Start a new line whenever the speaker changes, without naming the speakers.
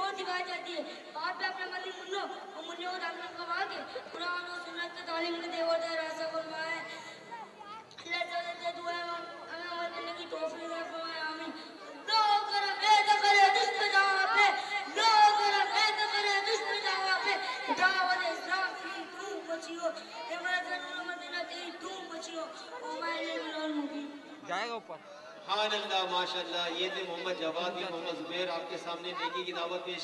और दिखाई जाती है। आप भी अपने मल्ली मुन्नो और मुन्ने को दामन कमा के कुरान और सुन्नत के तालीम के देवता रास्ता फरमाए। अल्लाह से दुआ है हमें अमल करने की तौफीक दे फरमाए। आमीन। लो करम ए करे दुश्मन जवाब पे, लो करम ए करे दुश्मन जवाब पे। दावत इस्लाम की धूम मचियो, इमरत नूर मदीना तेरी धूम मचियो। ओ माय मिलन मुबीन
जाएगा ऊपर।
हाँ अल्लाह माशाल्लाह। ये थे मोहम्मद जवाद, मोहम्मद जुबैर आपके सामने नेकी की दावत पेश